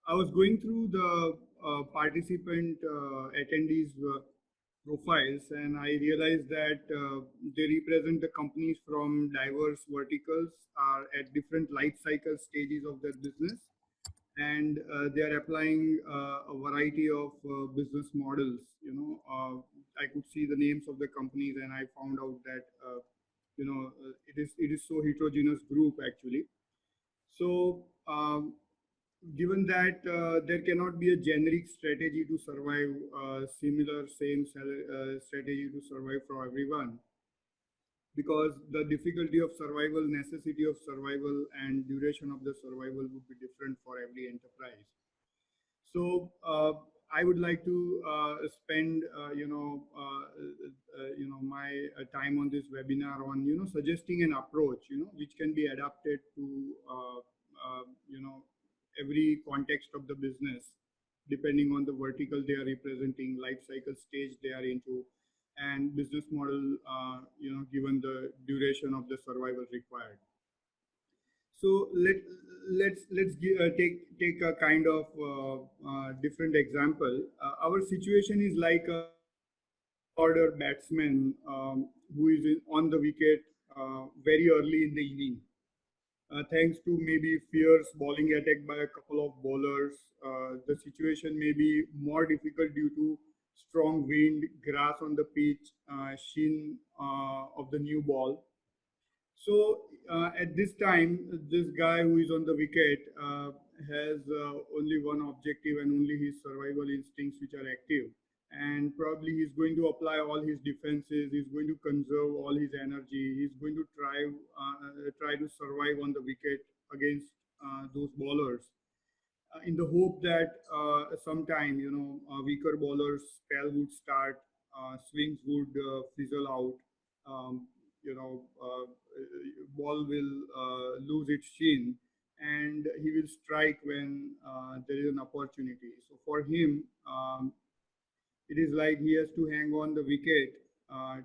I was going through the participant attendees profiles, and I realized that they represent the companies from diverse verticals, are at different life cycle stages of their business, and they are applying a variety of business models. I could see the names of the companies, and I found out that it is so heterogeneous group actually. So given that there cannot be a generic strategy to survive, similar same strategy to survive for everyone, because the difficulty of survival, necessity of survival, and duration of the survival would be different for every enterprise. So I would like to spend my time on this webinar on suggesting an approach which can be adapted to every context of the business, depending on the vertical they are representing, life cycle stage they are into, and business model, given the duration of the survival required. So take a kind of different example. Our situation is like a order batsman who is on the wicket very early in the inning. Thanks to maybe fierce bowling attack by a couple of bowlers, the situation may be more difficult due to strong wind, grass on the pitch, sheen of the new ball. So at this time, this guy who is on the wicket has only one objective and only his survival instincts which are active. And probably he's going to apply all his defenses. He's going to conserve all his energy. He's going to try to survive on the wicket against those bowlers, in the hope that sometime weaker bowlers spell would start, swings would fizzle out, um, you know uh, ball will lose its sheen, and he will strike when there is an opportunity. So for him, it is like he has to hang on the wicket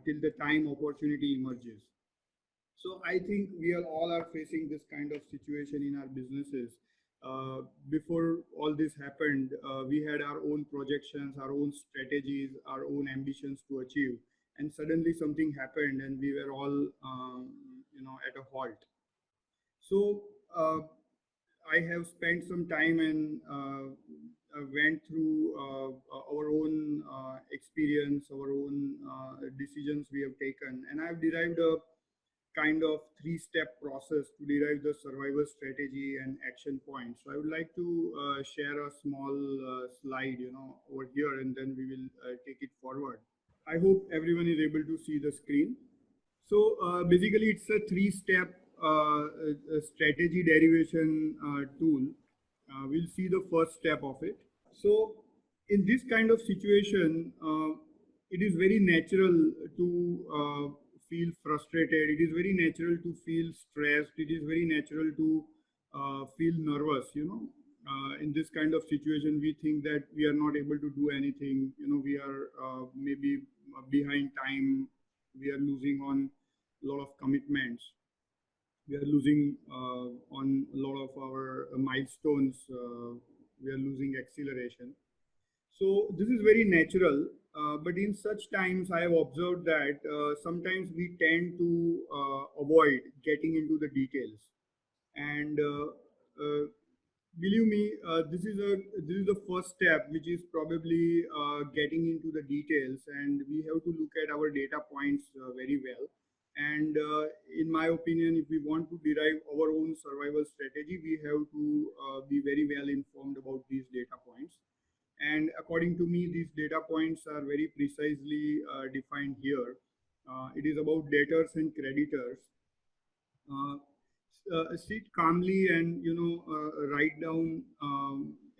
till the time opportunity emerges. So I think we are all are facing this kind of situation in our businesses. Before all this happened, we had our own projections, our own strategies, our own ambitions to achieve, and suddenly something happened, and we were all, at a halt. So I have spent some time and went through our own experience, our own decisions we have taken, and I've derived a kind of three-step process to derive the survival strategy and action points. So I would like to share a small slide, over here, and then we will take it forward. I hope everyone is able to see the screen. So basically, it's a three-step strategy derivation tool. We'll see the first step of it. So in this kind of situation, it is very natural to feel frustrated. It is very natural to feel stressed. It is very natural to feel nervous. In this kind of situation, we think that we are not able to do anything. We are maybe behind time. We are losing on a lot of commitments. We are losing on a lot of our milestones. We are losing acceleration. So this is very natural, but in such times, I have observed that sometimes we tend to avoid getting into the details. And believe me, this is the first step, which is probably getting into the details, and we have to look at our data points very well. And in my opinion, if we want to derive our own survival strategy, we have to be very well informed about these data points. And according to me, these data points are very precisely defined here. It is about debtors and creditors. Uh, Sit calmly and write down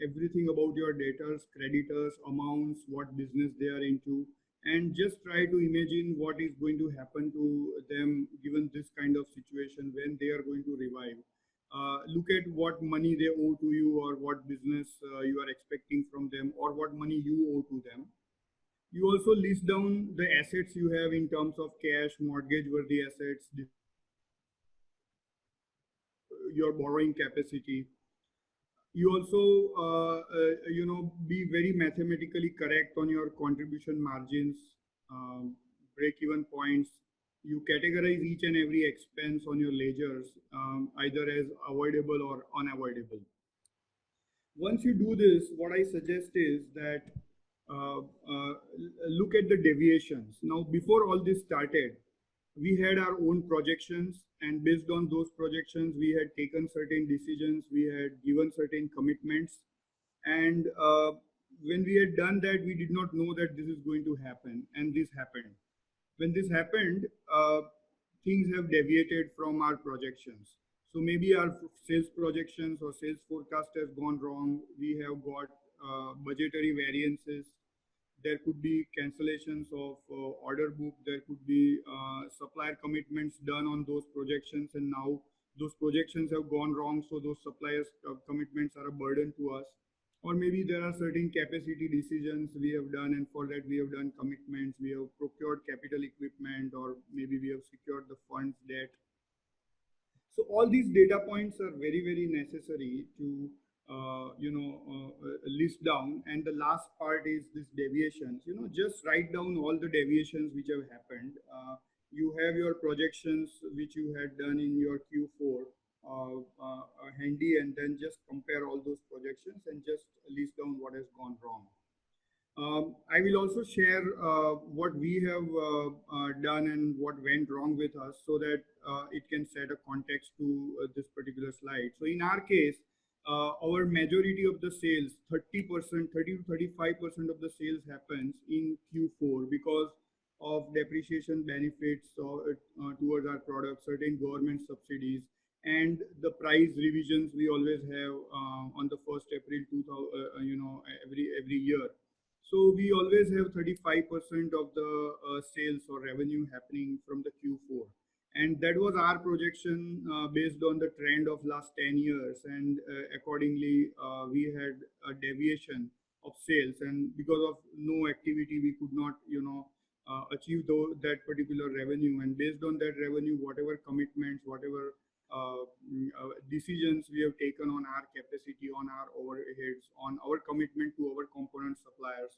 everything about your debtors, creditors, amounts, what business they are into, and just try to imagine what is going to happen to them given this kind of situation when they are going to revive. Look at what money they owe to you, or what business you are expecting from them, or what money you owe to them. You also list down the assets you have in terms of cash, mortgage worthy assets, your borrowing capacity. You also, be very mathematically correct on your contribution margins, break-even points. You categorize each and every expense on your ledgers, either as avoidable or unavoidable. Once you do this, what I suggest is that look at the deviations. Now, before all this started, we had our own projections, and based on those projections, we had taken certain decisions, we had given certain commitments, and when we had done that, we did not know that this is going to happen, and this happened. When this happened, things have deviated from our projections. So maybe our sales projections or sales forecast has gone wrong. We have got budgetary variances. There could be cancellations of order book. There could be supplier commitments done on those projections, and now those projections have gone wrong. So those suppliers' commitments are a burden to us. Or maybe there are certain capacity decisions we have done, and for that we have done commitments. We have procured capital equipment, or maybe we have secured the funds debt. So all these data points are very, very necessary to list down. And the last part is this deviations. Just write down all the deviations which have happened. You have your projections which you had done in your Q4 handy, and then just compare all those projections and just list down what has gone wrong. I will also share what we have done and what went wrong with us, so that it can set a context to this particular slide. So in our case, our majority of the sales, 30%, 30 to 35% of the sales happens in Q4 because of depreciation benefits towards our products, certain government subsidies, and the price revisions we always have on the 1st April 2000, every year. So we always have 35% of the sales or revenue happening from the Q4. And that was our projection based on the trend of last 10 years. And accordingly, we had a deviation of sales. And because of no activity, we could not, achieve that particular revenue. And based on that revenue, whatever commitments, whatever decisions we have taken on our capacity, on our overheads, on our commitment to our component suppliers,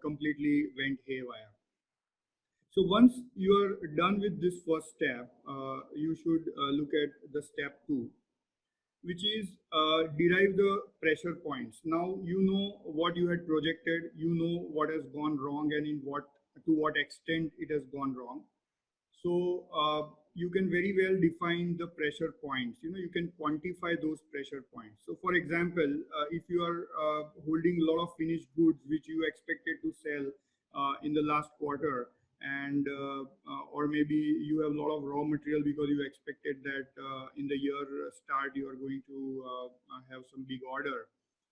completely went haywire. So once you are done with this first step, you should look at the step 2, which is derive the pressure points. Now you know what you had projected, you know what has gone wrong, and to what extent it has gone wrong. So you can very well define the pressure points. You can quantify those pressure points. So for example, if you are holding a lot of finished goods which you expected to sell in the last quarter, and or maybe you have a lot of raw material because you expected that in the year start you are going to have some big order.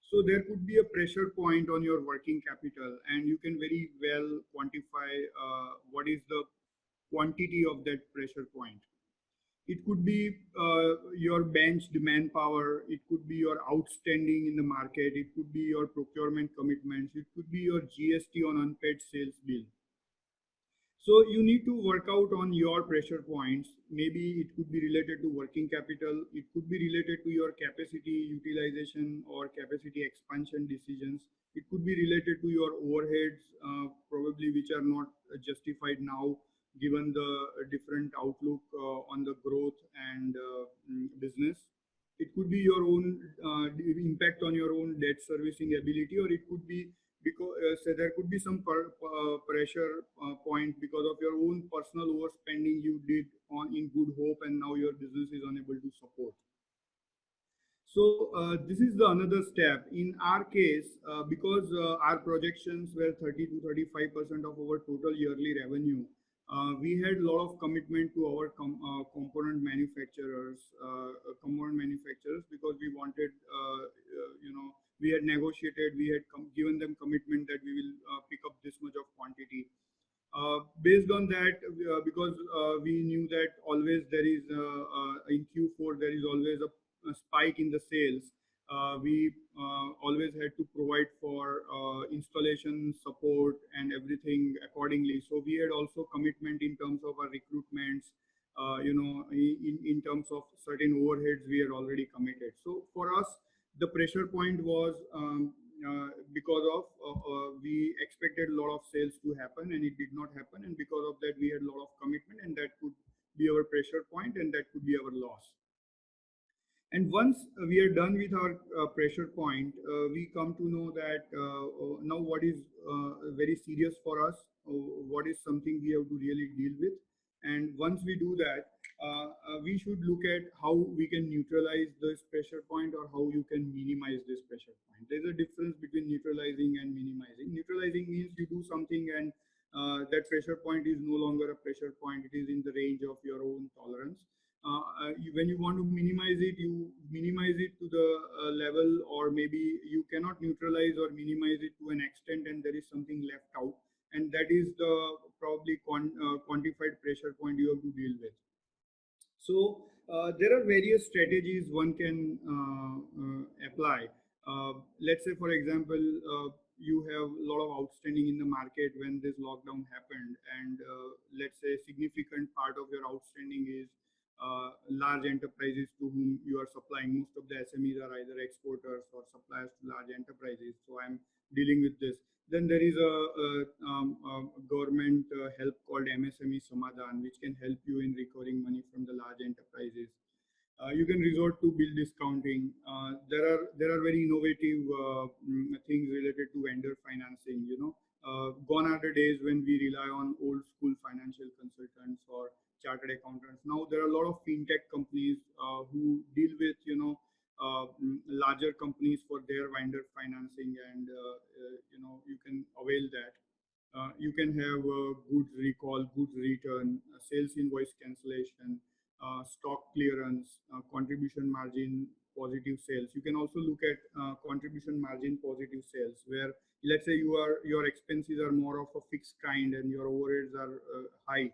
So there could be a pressure point on your working capital, and you can very well quantify what is the quantity of that pressure point. It could be your benched manpower. It could be your outstanding in the market. It could be your procurement commitments. It could be your GST on unpaid sales bill. So you need to work out on your pressure points. Maybe it could be related to working capital. It could be related to your capacity utilization or capacity expansion decisions. It could be related to your overheads, probably which are not justified now, given the different outlook on the growth and business. It could be your own impact on your own debt servicing ability, or it could be because so there could be some pressure point because of your own personal overspending you did on in good hope, and now your business is unable to support. So this is the another step. In our case, because our projections were 30 to 35% of our total yearly revenue, we had a lot of commitment to our component manufacturers, because we wanted, we had negotiated, we had given them commitment that we will pick up this much of quantity. Based on that, because we knew that always there is in Q4 there is always a spike in the sales. We always had to provide for installation support and everything accordingly. So we had also commitment in terms of our recruitments. In terms of certain overheads we had already committed. So for us, The pressure point was because of we expected a lot of sales to happen and it did not happen, and because of that we had a lot of commitment, and that could be our pressure point and that could be our loss. And once we are done with our pressure point, we come to know that now what is very serious for us, what is something we have to really deal with. And once we do that, we should look at how we can neutralize this pressure point or how you can minimize this pressure point. There's a difference between neutralizing and minimizing. Neutralizing means you do something and that pressure point is no longer a pressure point, it is in the range of your own tolerance. When you want to minimize it, you minimize it to the level, or maybe you cannot neutralize or minimize it to an extent and there is something left out, and that is the probably quantified pressure point you have to deal with. So there are various strategies one can apply. Let's say, for example, you have a lot of outstanding in the market when this lockdown happened, and let's say significant part of your outstanding is large enterprises to whom you are supplying. Most of the SMEs are either exporters or suppliers to large enterprises. So I'm dealing with this. Then there is a government help called MSME Samadhan, which can help you in recovering money from the large enterprises. You can resort to bill discounting. There are very innovative things related to vendor financing. Gone are the days when we rely on old school financial consultants or chartered accountants. Now there are a lot of fintech companies who deal with larger companies for their vendor financing, and you can avail that. You can have goods recall, goods return, sales invoice cancellation, stock clearance, contribution margin positive sales. You can also look at contribution margin positive sales, where let's say your expenses are more of a fixed kind and your overheads are high,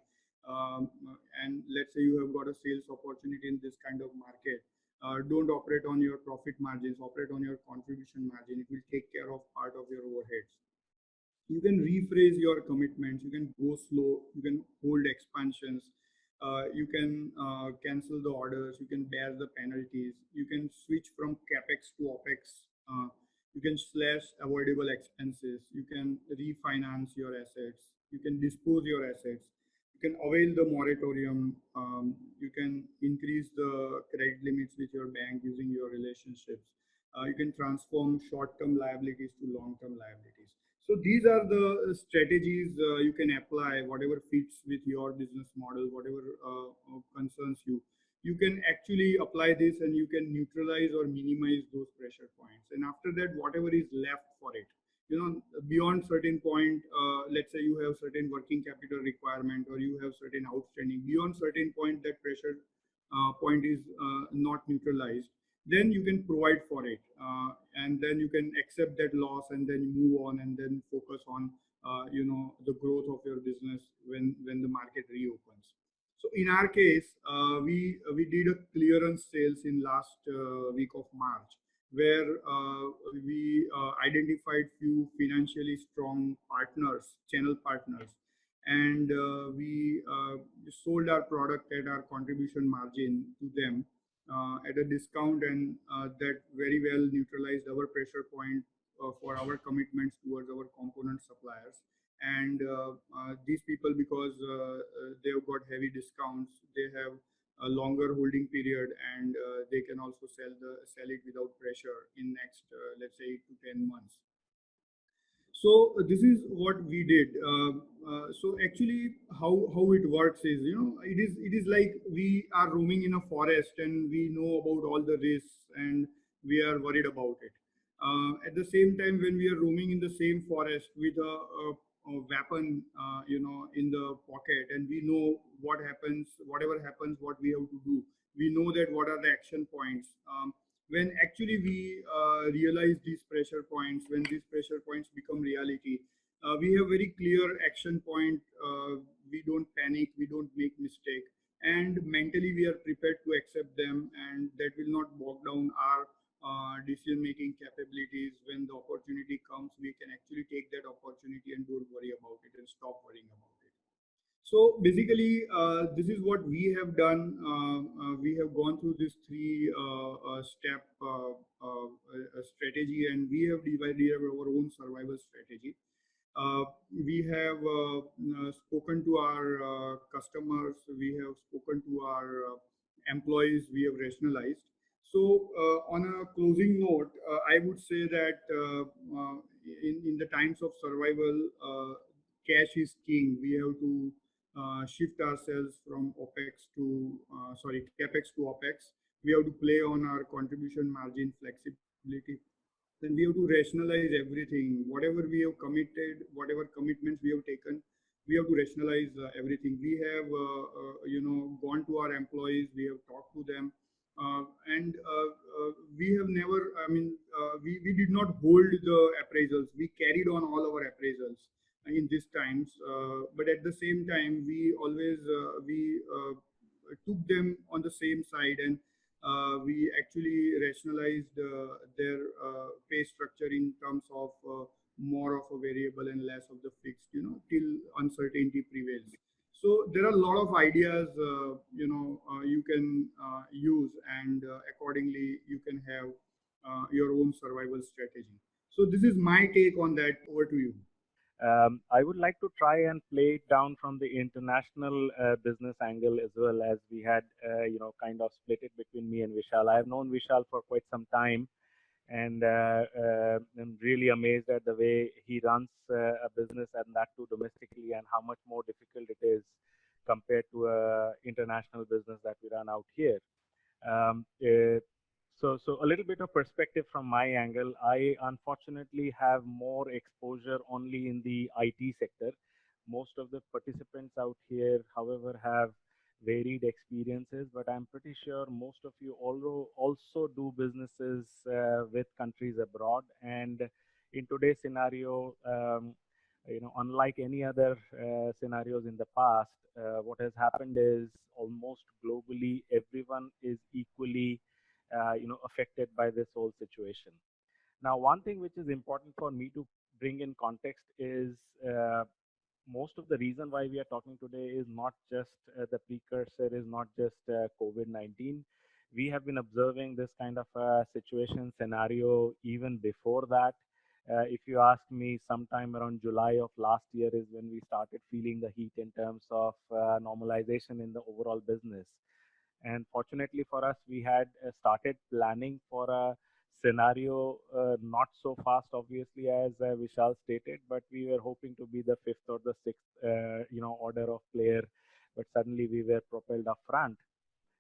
and let's say you have got a sales opportunity in this kind of market. Don't operate on your profit margins, operate on your contribution margin. It will take care of part of your overheads. You can rephrase your commitments, you can go slow, you can hold expansions, you can cancel the orders, you can bear the penalties, you can switch from capex to opex, you can slash avoidable expenses, you can refinance your assets, you can dispose your assets, you can avail the moratorium, you can increase the credit limits with your bank using your relationships, you can transform short-term liabilities to long-term liabilities. So these are the strategies you can apply, whatever fits with your business model, whatever concerns you. You can actually apply this and you can neutralize or minimize those pressure points. And after that, whatever is left for it, beyond certain point, let's say you have certain working capital requirement or you have certain outstanding, beyond certain point that pressure point is not neutralized, then you can provide for it, and then you can accept that loss and then move on and then focus on the growth of your business when the market reopens. So in our case, we did a clearance sales in last week of March, where we identified few financially strong partners, channel partners, and we sold our product at our contribution margin to them at a discount, and that very well neutralized our pressure point for our commitments towards our component suppliers. And these people, because they've got heavy discounts, they have a longer holding period, and they can also sell it without pressure in next let's say 8 to 10 months. So this is what we did. So actually, how it works is, it is like we are roaming in a forest and we know about all the risks and we are worried about it. At the same time, when we are roaming in the same forest with a weapon, in the pocket, and we know what happens, whatever happens, what we have to do. We know that what are the action points. When actually we realize these pressure points, when these pressure points become reality, we have very clear action point. We don't panic, we don't make mistake, and mentally we are prepared to accept them, and that will not bog down our decision making capabilities. When the opportunity comes, we can actually take that opportunity and don't worry about it and stop worrying about it. So basically, this is what we have done. We have gone through this three-step strategy, and we have divided our own survival strategy. We have spoken to our customers, we have spoken to our employees, we have rationalized. So, on a closing note, I would say that in the times of survival, cash is king. We have to shift ourselves from capex to opex. We have to play on our contribution margin flexibility. Then we have to rationalize everything. Whatever we have committed, whatever commitments we have taken, we have to rationalize everything. We have, gone to our employees. We have talked to them, and we have never. I mean, we did not hold the appraisals. We carried on all our appraisals in these times. But at the same time, we always we took them on the same side, and we actually rationalized their pay structure in terms of more of a variable and less of the fixed, till uncertainty prevails. So there are a lot of ideas, you can use, and accordingly you can have your own survival strategy. So this is my take on that. Over to you. I would like to try and play it down from the international business angle as well, as we had, kind of split it between me and Vishal. I have known Vishal for quite some time, and I'm really amazed at the way he runs a business, and that too domestically, and how much more difficult it is compared to a international business that we run out here. Um, uh, so a little bit of perspective from my angle. I unfortunately have more exposure only in the IT sector. Most of the participants out here, however, have varied experiences, but I'm pretty sure most of you also do businesses with countries abroad. And in today's scenario, unlike any other scenarios in the past, what has happened is almost globally everyone is equally affected by this whole situation. Now, one thing which is important for me to bring in context is most of the reason why we are talking today is not just the precursor, is not just COVID-19. We have been observing this kind of situation scenario even before that. If you ask me, sometime around July of last year is when we started feeling the heat in terms of normalization in the overall business. And fortunately for us, we had started planning for a scenario not so fast, obviously, as Vishal stated, but we were hoping to be the fifth or the sixth, order of player. But suddenly we were propelled up front.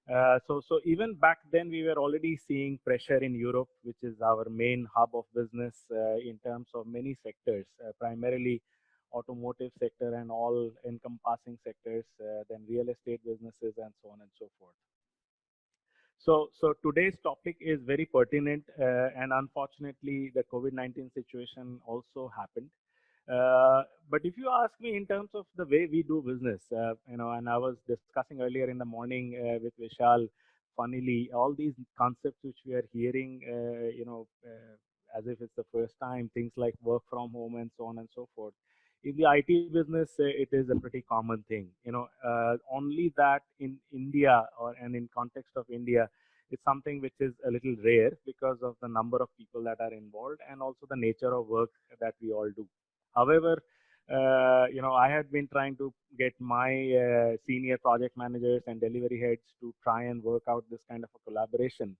So even back then, we were already seeing pressure in Europe, which is our main hub of business in terms of many sectors, primarily automotive sector and all encompassing sectors, then real estate businesses and so on and so forth. So today's topic is very pertinent, and unfortunately, the COVID-19 situation also happened. But if you ask me in terms of the way we do business, and I was discussing earlier in the morning with Vishal, funnily, all these concepts which we are hearing, as if it's the first time, things like work from home and so on and so forth. In the IT business, it is a pretty common thing. Only that in India and in context of India, it's something which is a little rare because of the number of people that are involved and also the nature of work that we all do. However, I had been trying to get my senior project managers and delivery heads to try and work out this kind of a collaboration.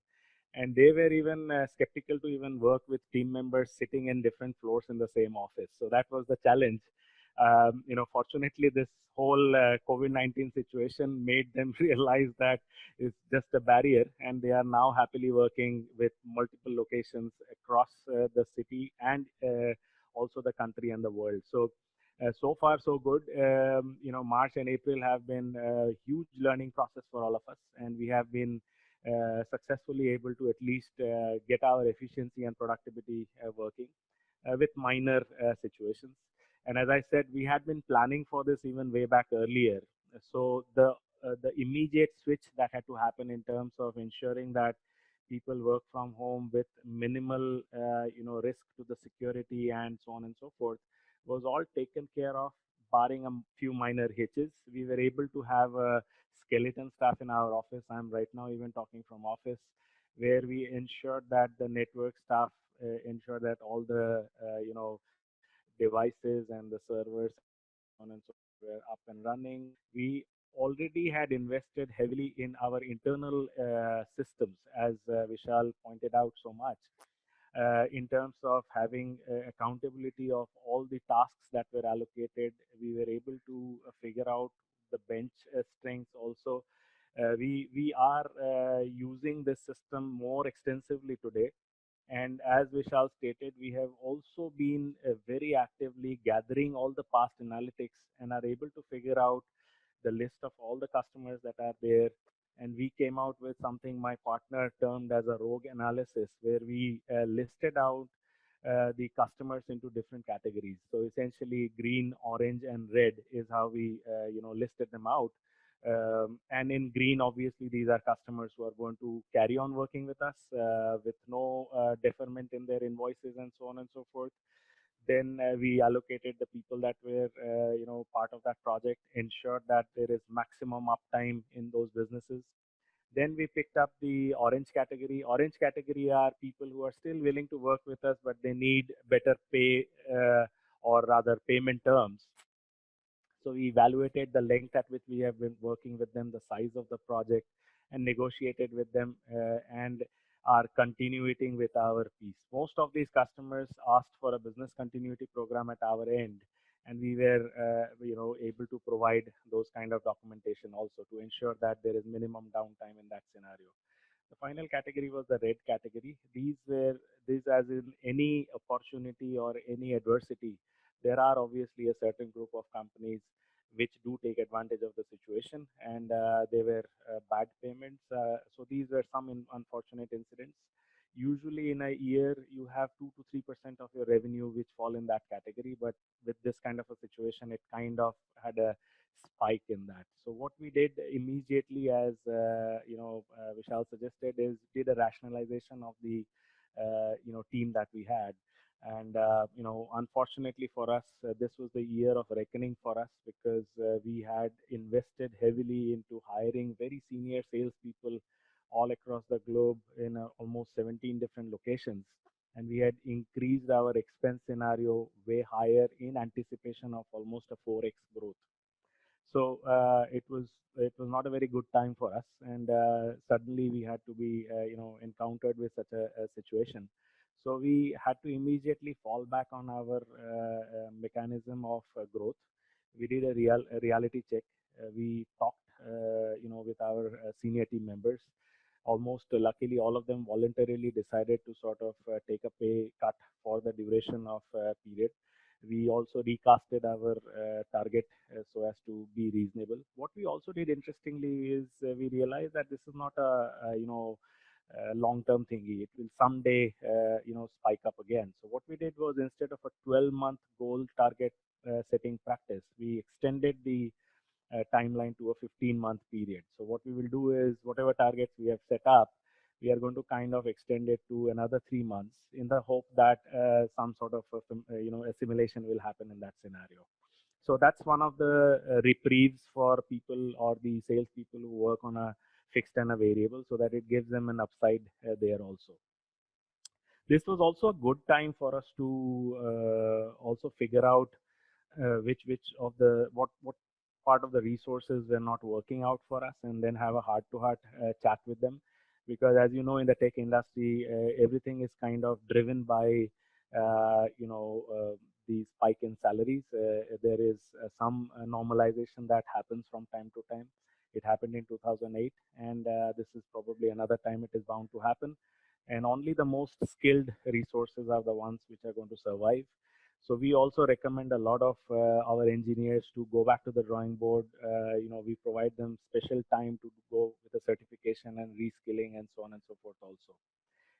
And they were even skeptical to even work with team members sitting in different floors in the same office. So that was the challenge. Fortunately, this whole COVID-19 situation made them realize that it's just a barrier, and they are now happily working with multiple locations across the city and also the country and the world. So far so good. March and April have been a huge learning process for all of us, and we have been successfully able to at least get our efficiency and productivity working with minor situations. And as I said, we had been planning for this even way back earlier. So the immediate switch that had to happen in terms of ensuring that people work from home with minimal, risk to the security and so on and so forth was all taken care of barring a few minor hitches, we were able to have a skeleton staff in our office. I'm right now even talking from office, where we ensured that the network staff ensure that all the devices and the servers on and so forth were up and running. We already had invested heavily in our internal systems, as Vishal pointed out so much, in terms of having accountability of all the tasks that were allocated. We were able to figure out the bench strengths also. We are using this system more extensively today, and as Vishal stated, we have also been very actively gathering all the past analytics and are able to figure out the list of all the customers that are there. And we came out with something my partner termed as a rogue analysis, where we listed out the customers into different categories. So essentially, green, orange, and red is how we listed them out. And in green, obviously, these are customers who are going to carry on working with us with no deferment in their invoices and so on and so forth. Then we allocated the people that were, part of that project, ensured that there is maximum uptime in those businesses. Then we picked up the orange category. Orange category are people who are still willing to work with us, but they need better pay or rather payment terms. So we evaluated the length at which we have been working with them, the size of the project, and negotiated with them and are continuing with our piece. Most of these customers asked for a business continuity program at our end, and we were able to provide those kind of documentation also to ensure that there is minimum downtime in that scenario. The final category was the red category. These as in any opportunity or any adversity, there are obviously a certain group of companies which do take advantage of the situation, and they were bad payments. So these were some unfortunate incidents. Usually in a year, you have 2 to 3% of your revenue which fall in that category, but with this kind of a situation, it kind of had a spike in that. So what we did immediately, as Vishal suggested, is did a rationalization of the team that we had. And unfortunately for us, this was the year of reckoning for us, because we had invested heavily into hiring very senior salespeople all across the globe in almost 17 different locations. And we had increased our expense scenario way higher in anticipation of almost a 4x growth. So it was not a very good time for us, and suddenly we had to be encountered with such a situation. So we had to immediately fall back on our mechanism of growth. We did a reality check. We talked with our senior team members. Almost luckily, all of them voluntarily decided to sort of take a pay cut for the duration of period. We also recasted our target so as to be reasonable. What we also did interestingly is we realized that this is not a long-term thingy. It will someday spike up again. So what we did was, instead of a 12-month goal target setting practice, we extended the timeline to a 15-month period. So what we will do is, whatever targets we have set up, we are going to kind of extend it to another 3 months, in the hope that some sort of assimilation will happen in that scenario. So that's one of the reprieves for people or the sales people who work on a fixed and a variable, so that it gives them an upside there also. This was also a good time for us to also figure out which of the what part of the resources were not working out for us, and then have a heart-to-heart chat with them. Because as you know, in the tech industry, everything is kind of driven by the spike in salaries. There is some normalization that happens from time to time. It happened in 2008, and this is probably another time it is bound to happen. And only the most skilled resources are the ones which are going to survive. So we also recommend a lot of our engineers to go back to the drawing board. We provide them special time to go with the certification and reskilling and so on and so forth also.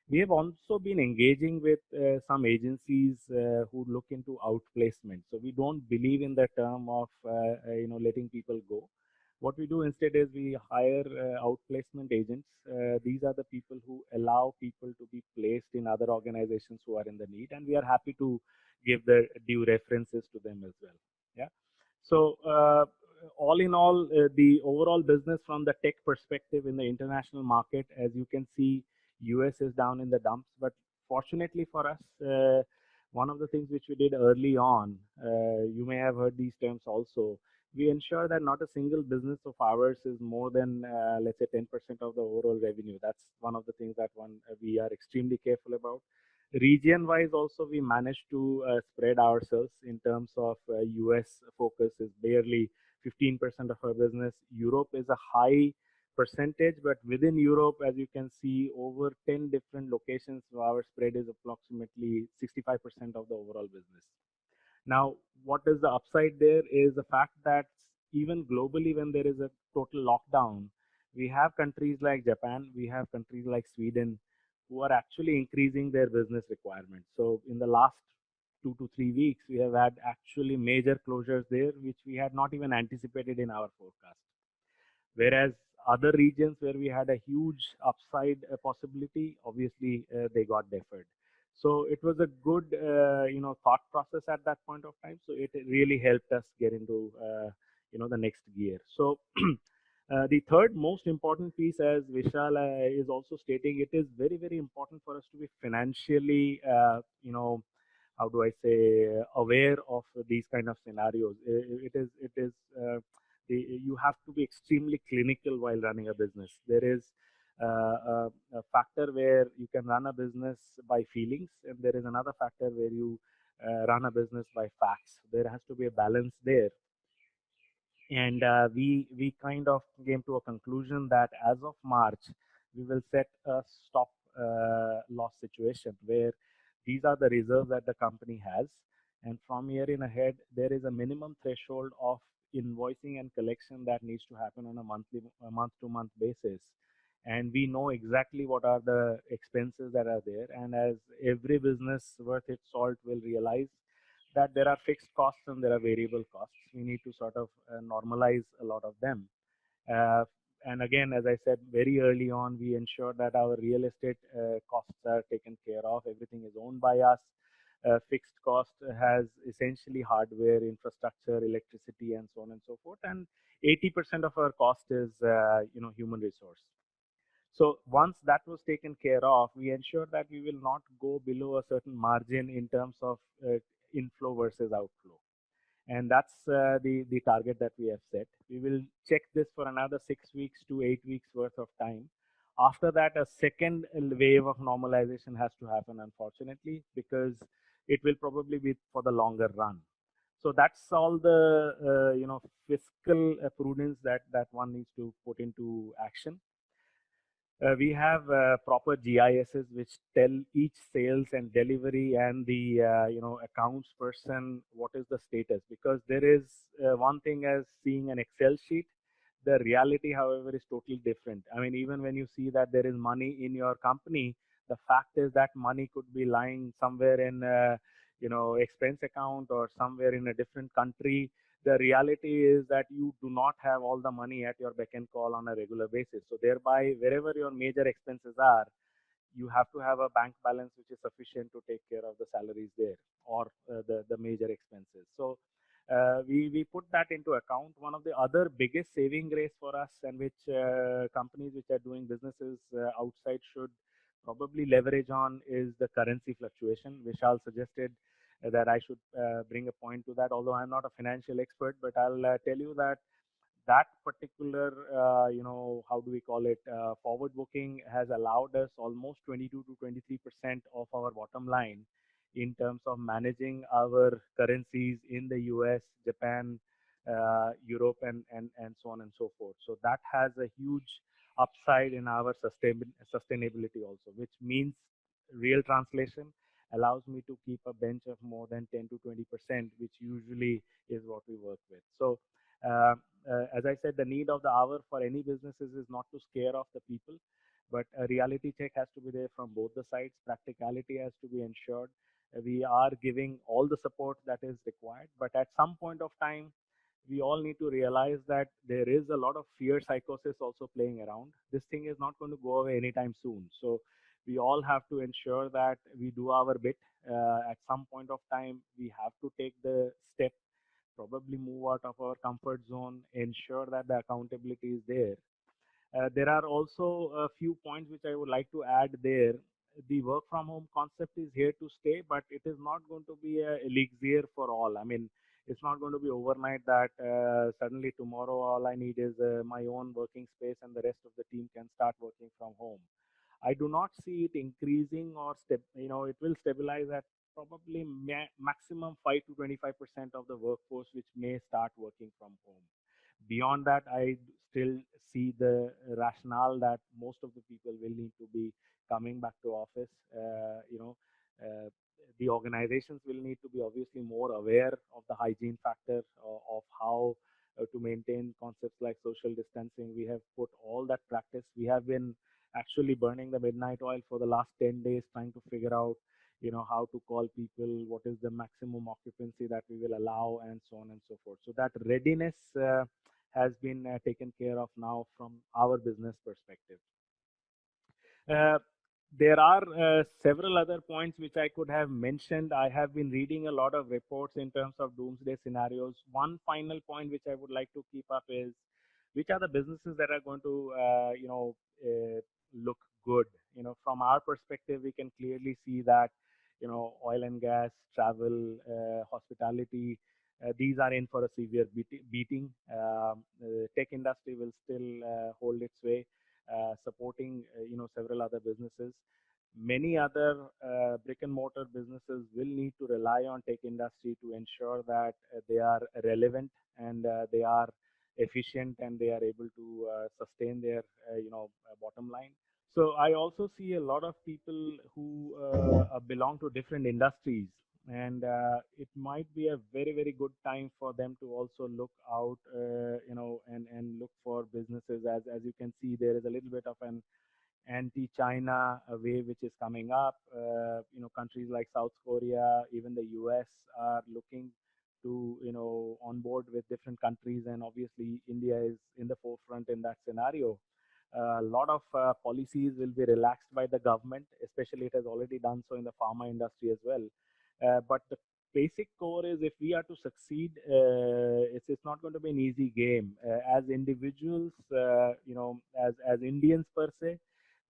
We have also been engaging with some agencies who look into outplacement. So we don't believe in the term of letting people go. What we do instead is we hire outplacement agents. These are the people who allow people to be placed in other organizations who are in the need, and we are happy to give the due references to them as well. Yeah. So all in all, the overall business from the tech perspective in the international market, as you can see, US is down in the dumps. But fortunately for us, one of the things which we did early on, you may have heard these terms also. We ensure that not a single business of ours is more than, let's say, 10% of the overall revenue. That's one of the things that we are extremely careful about. Region wise also, we managed to spread ourselves in terms of US focus is barely 15% of our business. Europe is a high percentage, but within Europe, as you can see, over 10 different locations, our spread is approximately 65% of the overall business. Now, what is the upside there is the fact that even globally, when there is a total lockdown, we have countries like Japan, we have countries like Sweden who are actually increasing their business requirements. So, in the last 2 to 3 weeks, we have had actually major closures there, which we had not even anticipated in our forecast. Whereas other regions where we had a huge upside possibility, obviously they got deferred. So it was a good, thought process at that point of time. So it really helped us get into, the next gear. So the third most important piece, as Vishal is also stating, it is very, very important for us to be financially, how do I say, aware of these kind of scenarios. You have to be extremely clinical while running a business. There is a factor where you can run a business by feelings, and there is another factor where you run a business by facts. There has to be a balance there. And we kind of came to a conclusion that as of March, we will set a stop loss situation where these are the reserves that the company has. And from here in ahead, there is a minimum threshold of invoicing and collection that needs to happen on a month-to-month basis. And we know exactly what are the expenses that are there. And as every business worth its salt will realize, that there are fixed costs and there are variable costs. We need to sort of normalize a lot of them. Uh, and again, as I said very early on, we ensure that our real estate costs are taken care of. Everything is owned by us. Fixed cost has essentially hardware, infrastructure, electricity, and so on and so forth. And 80% of our cost is, human resource. So once that was taken care of, we ensure that we will not go below a certain margin in terms of inflow versus outflow. And that's the target that we have set. We will check this for another 6 weeks to 8 weeks worth of time. After that, a second wave of normalization has to happen, unfortunately, because it will probably be for the longer run. So that's all the fiscal prudence that one needs to put into action. We have proper GISs which tell each sales and delivery and the accounts person what is the status, because there is one thing as seeing an Excel sheet. The reality, however, is totally different. I mean, even when you see that there is money in your company, the fact is that money could be lying somewhere in expense account or somewhere in a different country. The reality is that you do not have all the money at your beck and call on a regular basis. So thereby, wherever your major expenses are, you have to have a bank balance which is sufficient to take care of the salaries there or the major expenses. So we put that into account. One of the other biggest saving grace for us, and which companies which are doing businesses outside should probably leverage on, is the currency fluctuation. Vishal suggested that I should bring a point to that, although I'm not a financial expert, but I'll tell you that that particular, how do we call it, forward booking has allowed us almost 22 to 23% of our bottom line in terms of managing our currencies in the US, Japan, Europe, and so on and so forth. So that has a huge upside in our sustainability also, which means real translation allows me to keep a bench of more than 10 to 20%, which usually is what we work with. So as I said, the need of the hour for any businesses is not to scare off the people, but a reality check has to be there from both the sides. Practicality has to be ensured. We are giving all the support that is required, but at some point of time, we all need to realize that there is a lot of fear psychosis also playing around. This thing is not going to go away anytime soon. So we all have to ensure that we do our bit. At some point of time, we have to take the step probably move out of our comfort zone, ensure that the accountability is there. There are also a few points which I would like to add there. The work from home concept is here to stay, but it is not going to be a elixir for all. I mean, it's not going to be overnight that suddenly tomorrow all I need is my own working space and the rest of the team can start working from home. I do not see it increasing or it will stabilize at probably maximum 5 to 25% of the workforce, which may start working from home. Beyond that, I still see the rationale that most of the people will need to be coming back to office. Uh, the organizations will need to be obviously more aware of the hygiene factor of how to maintain concepts like social distancing. We have put all that practice. We have been actually burning the midnight oil for the last 10 days trying to figure out how to call people, what is the maximum occupancy that we will allow, and so on and so forth. So that readiness has been taken care of now from our business perspective. Uh, there are several other points which I could have mentioned. I have been reading a lot of reports in terms of doomsday scenarios. One final point which I would like to keep up is which are the businesses that are going to, look good. From our perspective, we can clearly see that, oil and gas, travel, hospitality, these are in for a severe beating. Tech industry will still hold its way, supporting several other businesses. Many other brick and mortar businesses will need to rely on tech industry to ensure that they are relevant and they are efficient and they are able to sustain their bottom line. So I also see a lot of people who belong to different industries, and it might be a very, very good time for them to also look out, and look for businesses. As you can see, there is a little bit of an anti-China wave which is coming up. Countries like South Korea, even the US are looking to onboard with different countries, and obviously India is in the forefront in that scenario. A lot of policies will be relaxed by the government, especially it has already done so in the pharma industry as well. But the basic core is if we are to succeed, it's not going to be an easy game. As individuals, as Indians per se,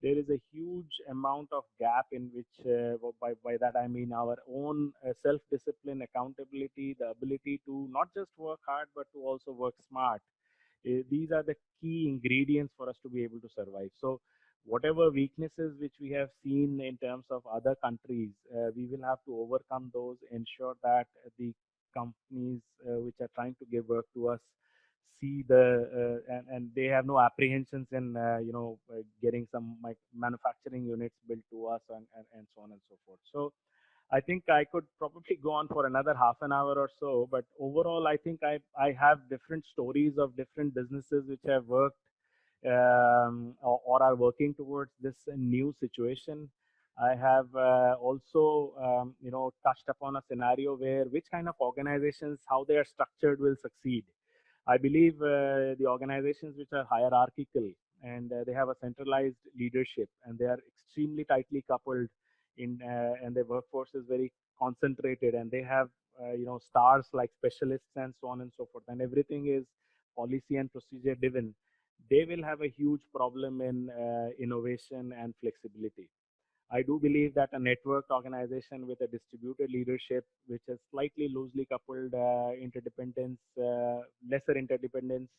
there is a huge amount of gap in which, by that I mean our own self-discipline, accountability, the ability to not just work hard, but to also work smart. These are the key ingredients for us to be able to survive. So whatever weaknesses which we have seen in terms of other countries, we will have to overcome those, ensure that the companies which are trying to give work to us see and they have no apprehensions in getting some manufacturing units built to us, and so on and so forth. So I think I could probably go on for another half an hour or so, but overall, I think I have different stories of different businesses which have worked, or are working towards this new situation. I have also, touched upon a scenario where which kind of organizations, how they are structured, will succeed. I believe the organizations which are hierarchical and they have a centralized leadership and they are extremely tightly coupled and their workforce is very concentrated and they have stars like specialists and so on and so forth, and everything is policy and procedure driven. They will have a huge problem in innovation and flexibility. I do believe that a networked organization with a distributed leadership, which is slightly loosely coupled interdependence, lesser interdependence,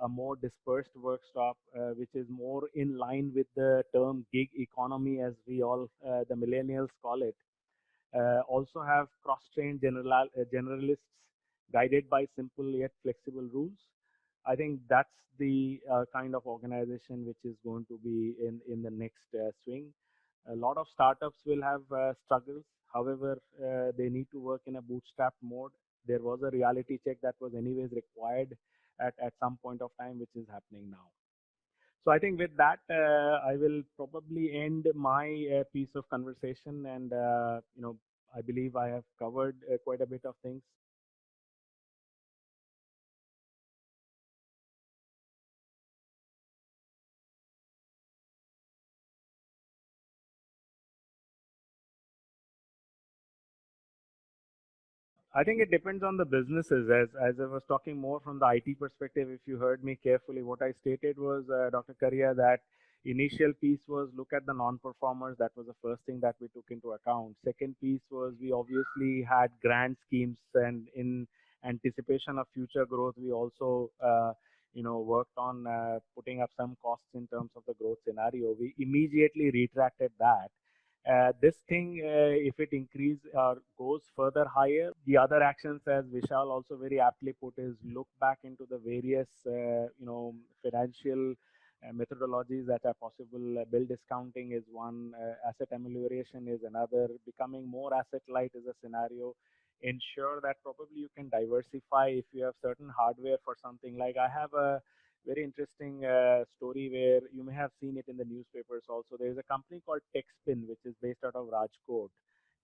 a more dispersed work stop, which is more in line with the term gig economy, as we all, the millennials, call it. Also have cross-trained generalists guided by simple yet flexible rules. I think that's the kind of organization which is going to be in the next swing. A lot of startups will have struggles. However, they need to work in a bootstrap mode. There was a reality check that was anyways required at some point of time, which is happening now. So I think with that, I will probably end my piece of conversation, and I believe I have covered quite a bit of things. I think it depends on the businesses. As I was talking more from the IT perspective, if you heard me carefully, what I stated was, Dr. Karia, that initial piece was look at the non-performers. That was the first thing that we took into account. Second piece was we obviously had grant schemes, and in anticipation of future growth, we also worked on putting up some costs in terms of the growth scenario. We immediately retracted that. This thing, if it increase or goes further higher, the other actions, as Vishal also very aptly put, is look back into the various, financial methodologies that are possible. Bill discounting is one, asset amelioration is another, becoming more asset light is a scenario. Ensure that probably you can diversify if you have certain hardware for something. Like I have a very interesting story where you may have seen it in the newspapers also. There is a company called Techspin, which is based out of Rajkot,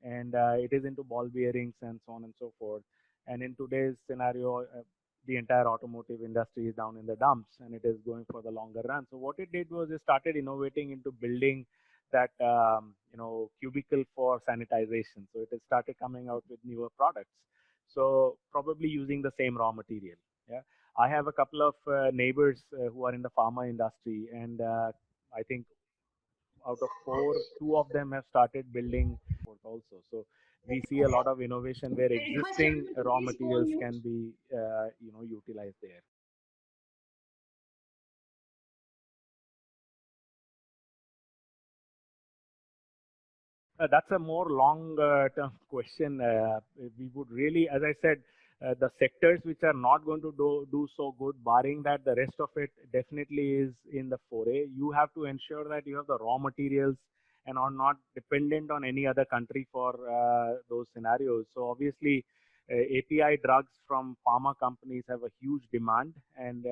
and it is into ball bearings and so on and so forth. And in today's scenario, the entire automotive industry is down in the dumps, and it is going for the longer run. So what it did was it started innovating into building that cubicle for sanitization. So it has started coming out with newer products. So probably using the same raw material. Yeah. I have a couple of neighbors who are in the pharma industry, and I think out of four, two of them have started building also. So we see a lot of innovation where existing raw materials can be, utilized there. That's a more long-term question. We would really, as I said, the sectors which are not going to do so good, barring that, the rest of it definitely is in the foray. You have to ensure that you have the raw materials and are not dependent on any other country for those scenarios. So obviously, API drugs from pharma companies have a huge demand, and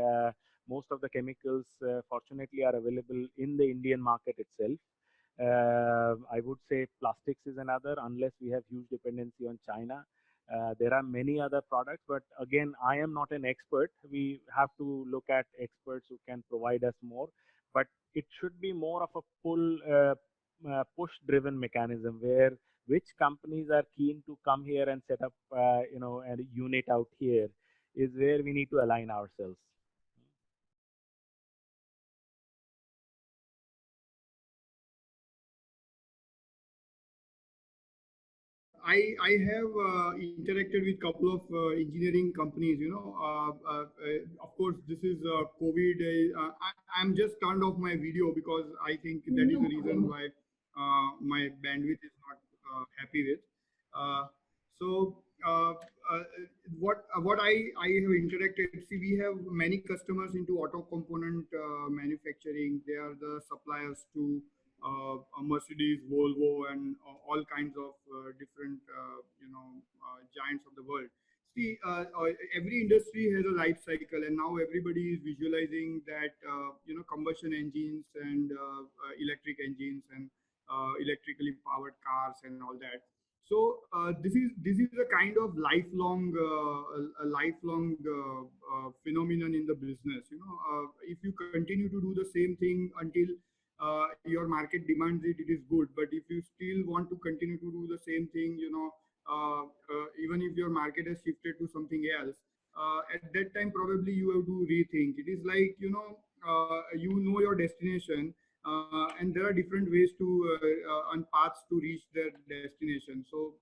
most of the chemicals, fortunately, are available in the Indian market itself. I would say plastics is another, unless we have huge dependency on China. There are many other products, but again, I am not an expert. We have to look at experts who can provide us more. But it should be more of a push-driven mechanism where which companies are keen to come here and set up, a unit out here is where we need to align ourselves. I have interacted with couple of engineering companies. Of course, this is COVID. I'm just turned off my video because I think that is the reason why my bandwidth is not happy with. Uh, so what I have interacted. See, we have many customers into auto component manufacturing. They are the suppliers to Mercedes, Volvo, and all kinds of different, giants of the world. See, every industry has a life cycle, and now everybody is visualizing that, combustion engines and electric engines and electrically powered cars and all that. So this is a kind of lifelong phenomenon in the business. If you continue to do the same thing until your market demands it, it is good. But if you still want to continue to do the same thing, even if your market has shifted to something else, at that time probably you have to rethink. It is like, your destination, and there are different ways to and paths to reach their destination. So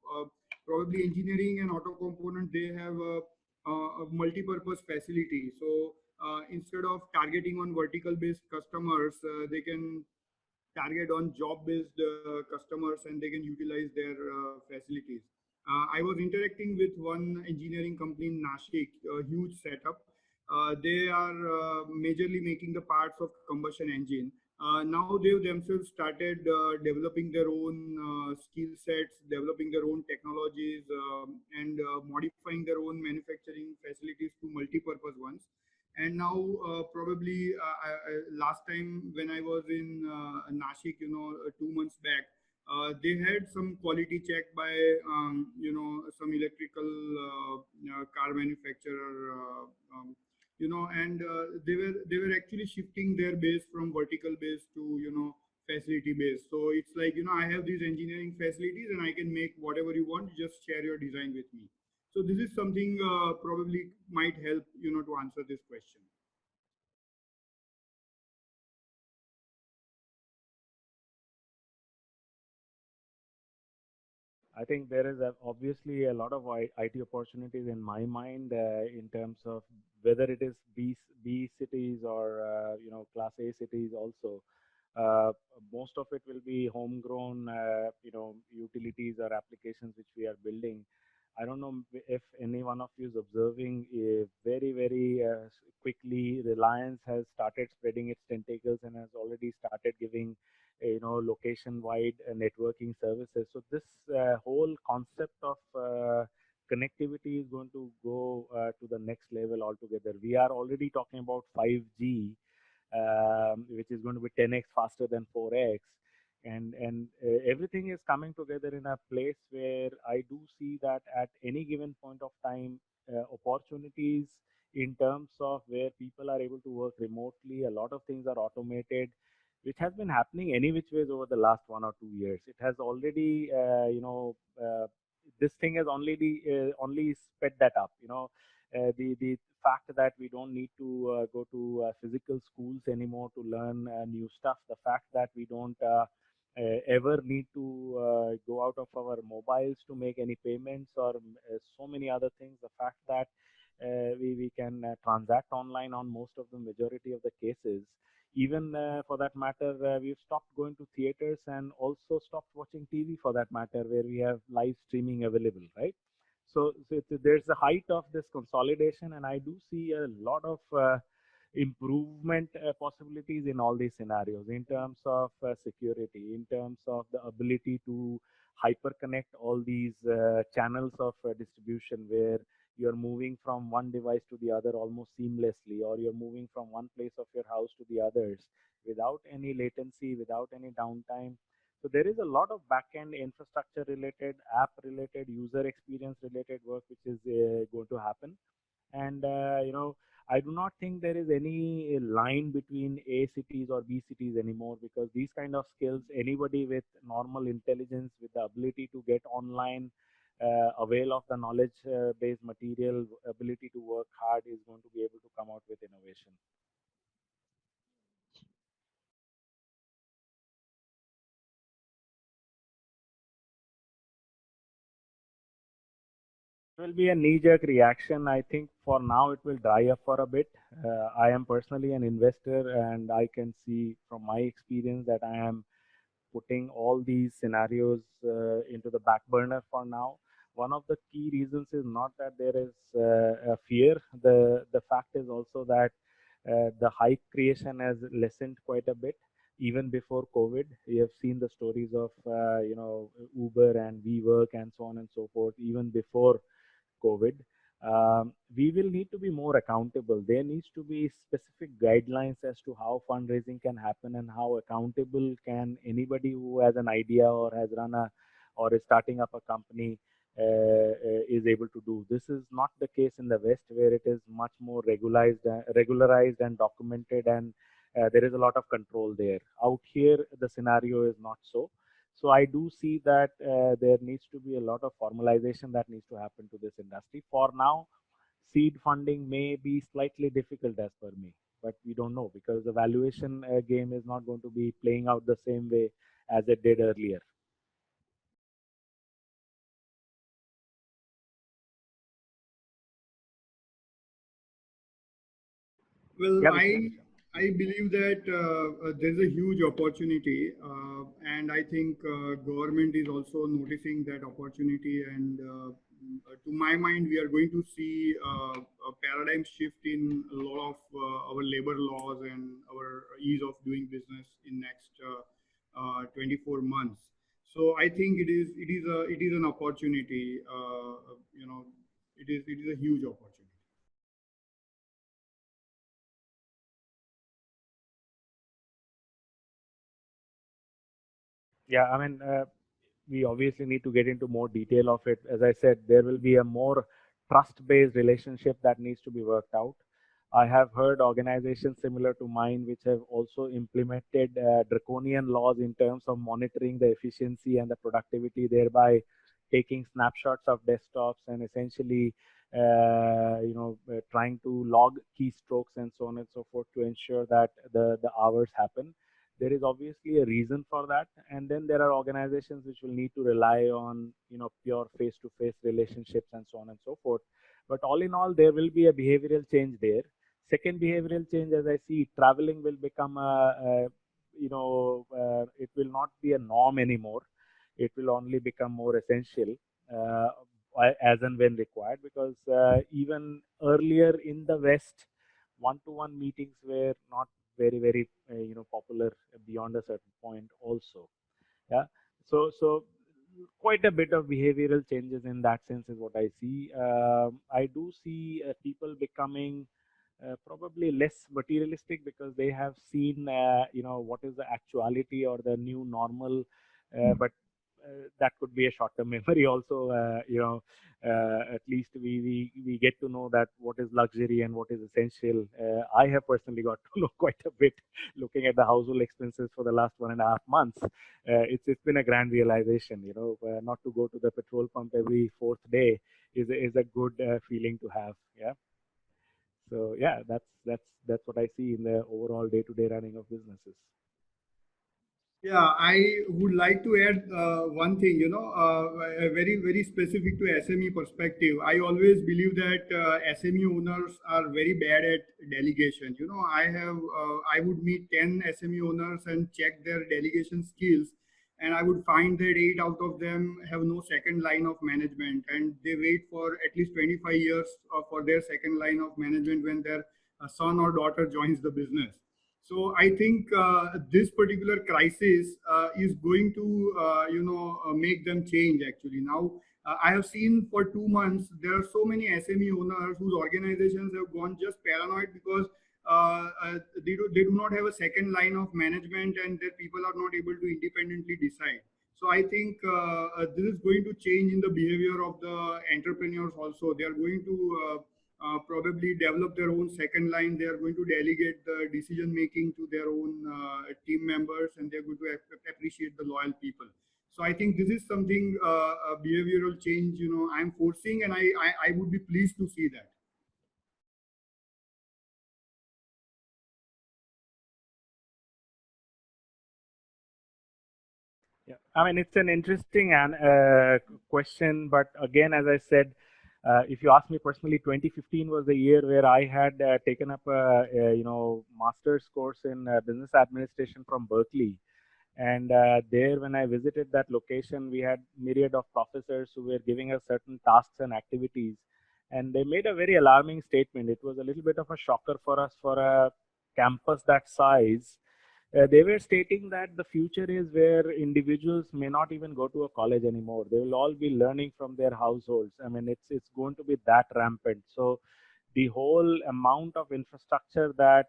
probably engineering and auto component, they have a multi-purpose facility. So instead of targeting on vertical based customers, they can target on job-based customers, and they can utilize their facilities. I was interacting with one engineering company in Nashik, a huge setup. They are majorly making the parts of combustion engine. Now they themselves started developing their own skill sets, developing their own technologies, and modifying their own manufacturing facilities to multi-purpose ones. And now probably last time when I was in Nashik, 2 months back, they had some quality check by some electrical car manufacturer, and they were actually shifting their base from vertical base to facility base. So it's like, I have these engineering facilities and I can make whatever you want, just share your design with me. So this is something probably might help, to answer this question. I think there is obviously a lot of IT opportunities in my mind in terms of whether it is B cities or Class A cities also. Uh, Most of it will be homegrown, utilities or applications which we are building. I don't know if any one of you is observing very, very quickly, Reliance has started spreading its tentacles and has already started giving, location-wide networking services. So this whole concept of connectivity is going to go to the next level altogether. We are already talking about 5G, which is going to be 10x faster than 4x, and everything is coming together in a place where I do see that at any given point of time, opportunities in terms of where people are able to work remotely, a lot of things are automated, which has been happening any which ways over the last 1 or 2 years. It has already, this thing has only sped that up. The fact that we don't need to go to physical schools anymore to learn new stuff, the fact that we don't ever need to go out of our mobiles to make any payments or so many other things, the fact that we can transact online on most of the majority of the cases. Even for that matter, we've stopped going to theaters and also stopped watching TV for that matter, where we have live streaming available, right? So there's the height of this consolidation, and I do see a lot of improvement possibilities in all these scenarios in terms of security, in terms of the ability to hyperconnect all these channels of distribution, where you're moving from one device to the other almost seamlessly, or you're moving from one place of your house to the others without any latency, without any downtime. So there is a lot of back-end infrastructure related, app related, user experience related work which is going to happen. And I do not think there is any line between A cities or B cities anymore, because these kind of skills, anybody with normal intelligence, with the ability to get online, avail of the knowledge based material, ability to work hard, is going to be able to come out with innovation. It will be a knee-jerk reaction. I think for now it will dry up for a bit. I am personally an investor, and I can see from my experience that I am putting all these scenarios into the back burner for now. One of the key reasons is not that there is a fear. The fact is also that the hype creation has lessened quite a bit. Even before COVID, we have seen the stories of Uber and WeWork and so on and so forth. Even before COVID, we will need to be more accountable. There needs to be specific guidelines as to how fundraising can happen, and how accountable can anybody who has an idea or has run a or is starting up a company is able to do. This is not the case in the West, where it is much more regularized and documented, and there is a lot of control there. Out here, the scenario is not so. So I do see that there needs to be a lot of formalization that needs to happen to this industry. For now, seed funding may be slightly difficult as per me, but we don't know, because the valuation game is not going to be playing out the same way as it did earlier. Well, Yeah, I believe that there's a huge opportunity, and I think government is also noticing that opportunity. And to my mind, we are going to see a paradigm shift in a lot of our labor laws and our ease of doing business in next 24 months. So I think it is an opportunity. It is a huge opportunity. yeah. I mean, we obviously need to get into more detail of it. As I said, there will be a more trust-based relationship that needs to be worked out. I have heard organizations similar to mine which have also implemented draconian laws in terms of monitoring the efficiency and the productivity, thereby taking snapshots of desktops and essentially trying to log keystrokes and so on and so forth to ensure that the hours happen. There is obviously a reason for that, and then there are organizations which will need to rely on pure face-to-face relationships and so on and so forth. But all in all, there will be a behavioral change there. Second behavioral change, as I see, traveling will become it will not be a norm anymore. It will only become more essential uh, as and when required, because even earlier in the West, one-to-one meetings were not very popular beyond a certain point also. Yeah. So quite a bit of behavioral changes in that sense is what I see. I do see people becoming probably less materialistic because they have seen what is the actuality or the new normal, but that could be a short-term memory also. At least we get to know that what is luxury and what is essential. I have personally got to know quite a bit looking at the household expenses for the last 1.5 months. It's been a grand realization. Not to go to the petrol pump every fourth day is a good feeling to have. Yeah. So yeah, that's what I see in the overall day-to-day running of businesses. Yeah, I would like to add one thing, very specific to SME perspective. I always believe that SME owners are very bad at delegation. I would meet 10 SME owners and check their delegation skills, and I would find that 8 out of them have no second line of management, and they wait for at least 25 years for their second line of management when their son or daughter joins the business. So I think this particular crisis is going to, make them change. Actually, now I have seen for 2 months there are so many SME owners whose organizations have gone just paranoid because they do not have a second line of management and their people are not able to independently decide. So I think this is going to change in the behavior of the entrepreneurs also. They are going to probably develop their own second line. They are going to delegate the decision making to their own team members, and they're going to appreciate the loyal people. So I think this is something a behavioral change. I'm forcing, and I would be pleased to see that. Yeah, I mean, it's an interesting question, but again, as I said, if you ask me personally, 2015 was the year where I had taken up a master's course in business administration from Berkeley, and there, when I visited that location, we had myriad of professors who were giving us certain tasks and activities, and they made a very alarming statement. It was a little bit of a shocker for us for a campus that size. They were stating that the future is where individuals may not even go to a college anymore. They will all be learning from their households. I mean, it's going to be that rampant. So the whole amount of infrastructure that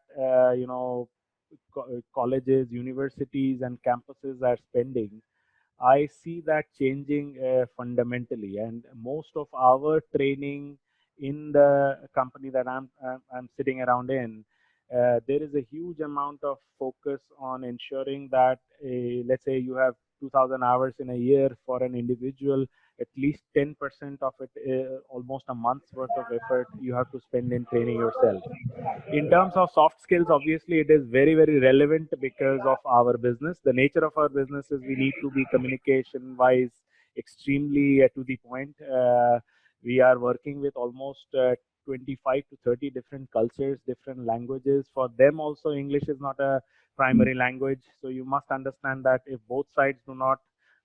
colleges, universities, and campuses are spending, I see that changing fundamentally. And most of our training in the company that I'm sitting around in, there is a huge amount of focus on ensuring that, let's say you have 2,000 hours in a year for an individual, at least 10% of it, almost a month's worth of effort, you have to spend in training yourself. In terms of soft skills, obviously it is very relevant because of our business. The nature of our business is we need to be communication wise extremely to the point. We are working with almost 25 to 30 different cultures, different languages. For them also, English is not a primary language, so you must understand that if both sides do not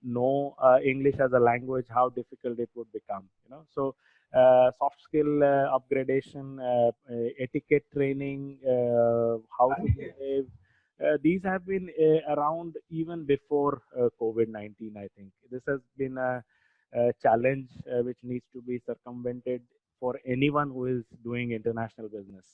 know English as a language, how difficult it would become. So soft skill upgradation, etiquette training, how to behave. These have been around even before COVID-19. I think this has been a challenge which needs to be circumvented for anyone who is doing international business.